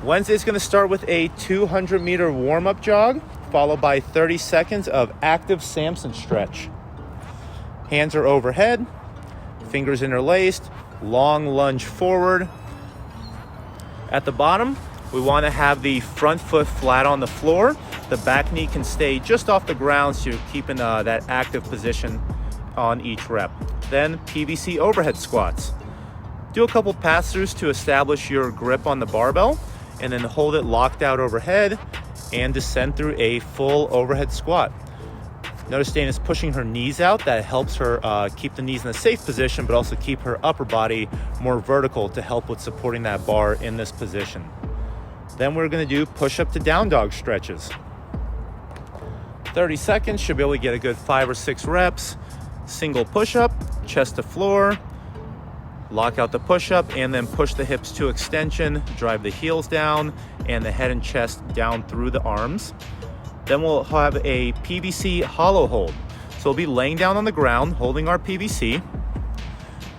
Wednesday's gonna start with a 200-meter warm-up jog, followed by 30 seconds of active Samson stretch. Hands are overhead, fingers interlaced, long lunge forward. At the bottom, we wanna have the front foot flat on the floor. The back knee can stay just off the ground, so you're keeping that active position on each rep. Then PVC Overhead Squats. Do a couple pass-throughs to establish your grip on the barbell, and then hold it locked out overhead and descend through a full overhead squat. Notice Dana's pushing her knees out. That helps her keep the knees in a safe position, but also keep her upper body more vertical to help with supporting that bar in this position. Then we're gonna do push-up to down dog stretches. 30 seconds, should be able to get a good 5 or 6 reps. Single push-up, chest to floor, lock out the push-up, and then push the hips to extension, drive the heels down, and the head and chest down through the arms. Then we'll have a PVC Hollow Hold. So we'll be laying down on the ground, holding our PVC.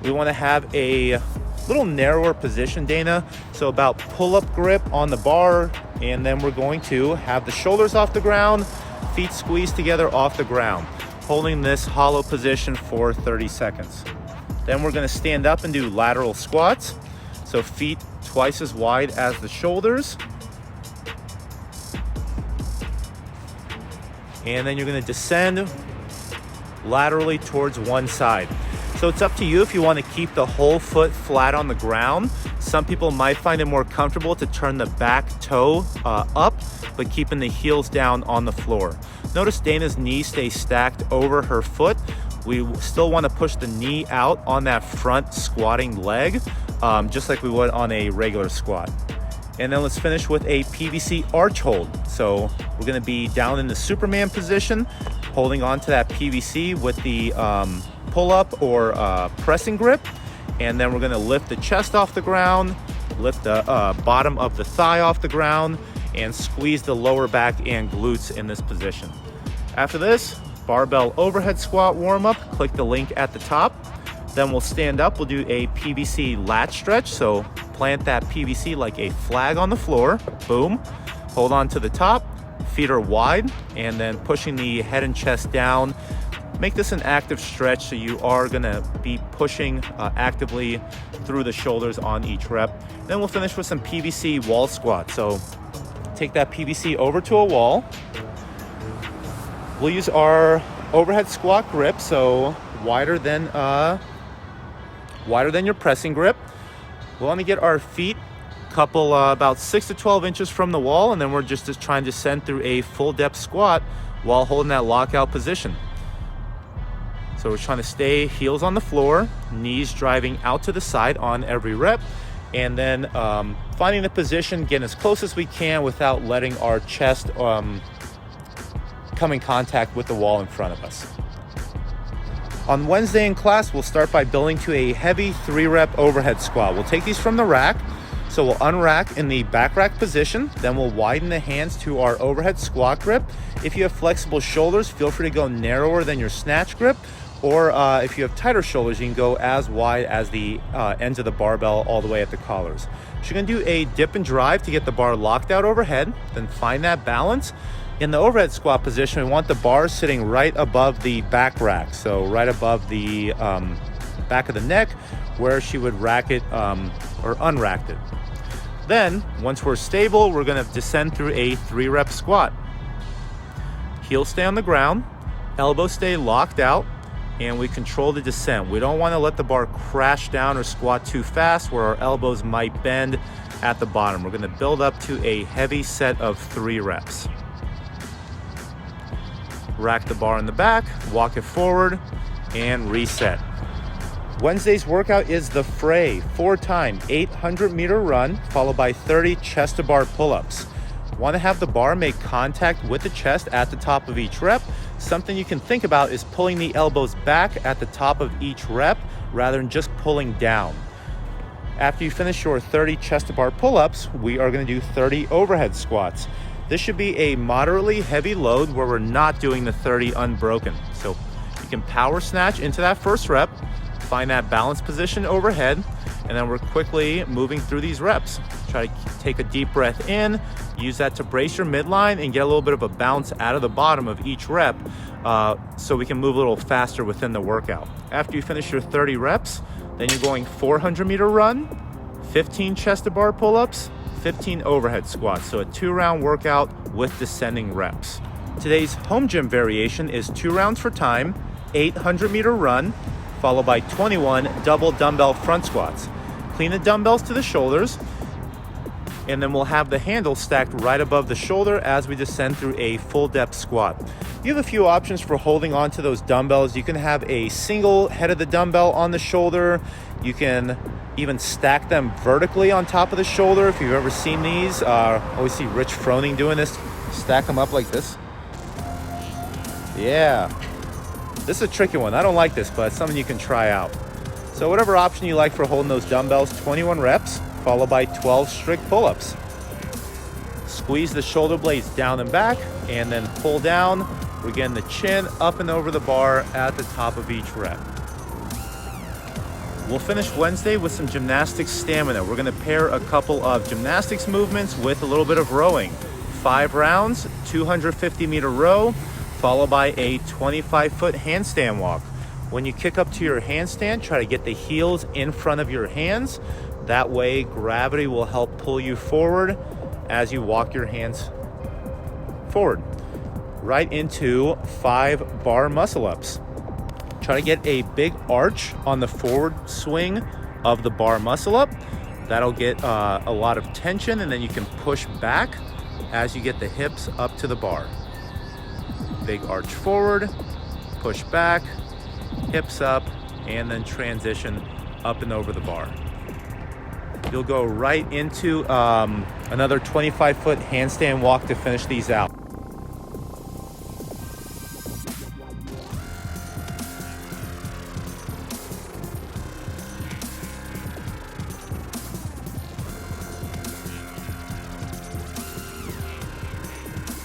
We wanna have a little narrower position, Dana. So about pull-up grip on the bar, and then we're going to have the shoulders off the ground, feet squeezed together off the ground, holding this hollow position for 30 seconds. Then we're gonna stand up and do lateral squats. So feet twice as wide as the shoulders. And then you're gonna descend laterally towards one side. So it's up to you if you wanna keep the whole foot flat on the ground. Some people might find it more comfortable to turn the back toe up, but keeping the heels down on the floor. Notice Dana's knees stay stacked over her foot. We still want to push the knee out on that front squatting leg, just like we would on a regular squat. And then let's finish with a PVC Arch Hold. So we're going to be down in the Superman position, holding on to that PVC with the pull-up or pressing grip. And then we're going to lift the chest off the ground, lift the bottom of the thigh off the ground, and squeeze the lower back and glutes in this position. After this, barbell overhead squat warm up, click the link at the top. Then we'll stand up, we'll do a PVC lat stretch. So plant that PVC like a flag on the floor, boom. Hold on to the top, feet are wide, and then pushing the head and chest down. Make this an active stretch, so you are gonna be pushing actively through the shoulders on each rep. Then we'll finish with some PVC wall squat. So take that PVC over to a wall. We'll use our overhead squat grip, so wider than your pressing grip. We'll want to get our feet couple about 6 to 12 inches from the wall, and then we're just trying to descend through a full depth squat while holding that lockout position. So we're trying to stay heels on the floor, knees driving out to the side on every rep, and then finding the position, getting as close as we can without letting our chest come in contact with the wall in front of us. On Wednesday in class, we'll start by building to a heavy 3-rep overhead squat. We'll take these from the rack. So we'll unrack in the back rack position, then we'll widen the hands to our overhead squat grip. If you have flexible shoulders, feel free to go narrower than your snatch grip, or if you have tighter shoulders, you can go as wide as the ends of the barbell all the way at the collars. So you're gonna do a dip and drive to get the bar locked out overhead, then find that balance. In the overhead squat position, we want the bar sitting right above the back rack, so right above the back of the neck where she would rack it or unrack it. Then, once we're stable, we're gonna descend through a 3-rep squat. Heels stay on the ground, elbows stay locked out, and we control the descent. We don't wanna let the bar crash down or squat too fast where our elbows might bend at the bottom. We're gonna build up to a heavy set of 3 reps. Rack the bar in the back, walk it forward, and reset. Wednesday's workout is the Fray 4-time 800-meter run, followed by 30 chest to bar pull-ups. Want to have the bar make contact with the chest at the top of each rep. Something you can think about is pulling the elbows back at the top of each rep rather than just pulling down. After you finish your 30 chest to bar pull-ups, we are going to do 30 overhead squats. This should be a moderately heavy load where we're not doing the 30 unbroken. So you can power snatch into that first rep, find that balance position overhead, and then we're quickly moving through these reps. Try to take a deep breath in, use that to brace your midline and get a little bit of a bounce out of the bottom of each rep, so we can move a little faster within the workout. After you finish your 30 reps, then you're going 400-meter run, 15 chest to bar pull-ups, 15 overhead squats. So a 2-round workout with descending reps. Today's home gym variation is 2 rounds for time, 800-meter run, followed by 21 double dumbbell front squats. Clean the dumbbells to the shoulders, and then we'll have the handle stacked right above the shoulder as we descend through a full depth squat. You have a few options for holding on to those dumbbells. You can have a single head of the dumbbell on the shoulder. You can even stack them vertically on top of the shoulder. If you've ever seen these, always see Rich Froning doing this. Stack them up like this. Yeah, this is a tricky one. I don't like this, but it's something you can try out. So whatever option you like for holding those dumbbells, 21 reps, followed by 12 strict pull-ups. Squeeze the shoulder blades down and back, and then pull down. We're getting the chin up and over the bar at the top of each rep. We'll finish Wednesday with some gymnastic stamina. We're gonna pair a couple of gymnastics movements with a little bit of rowing. 5 rounds, 250-meter row, followed by a 25-foot handstand walk. When you kick up to your handstand, try to get the heels in front of your hands. That way, gravity will help pull you forward as you walk your hands forward. Right into 5 bar muscle ups. Try to get a big arch on the forward swing of the bar muscle up. That'll get a lot of tension, and then you can push back as you get the hips up to the bar. Big arch forward, push back, hips up, and then transition up and over the bar. You'll go right into another 25-foot handstand walk to finish these out.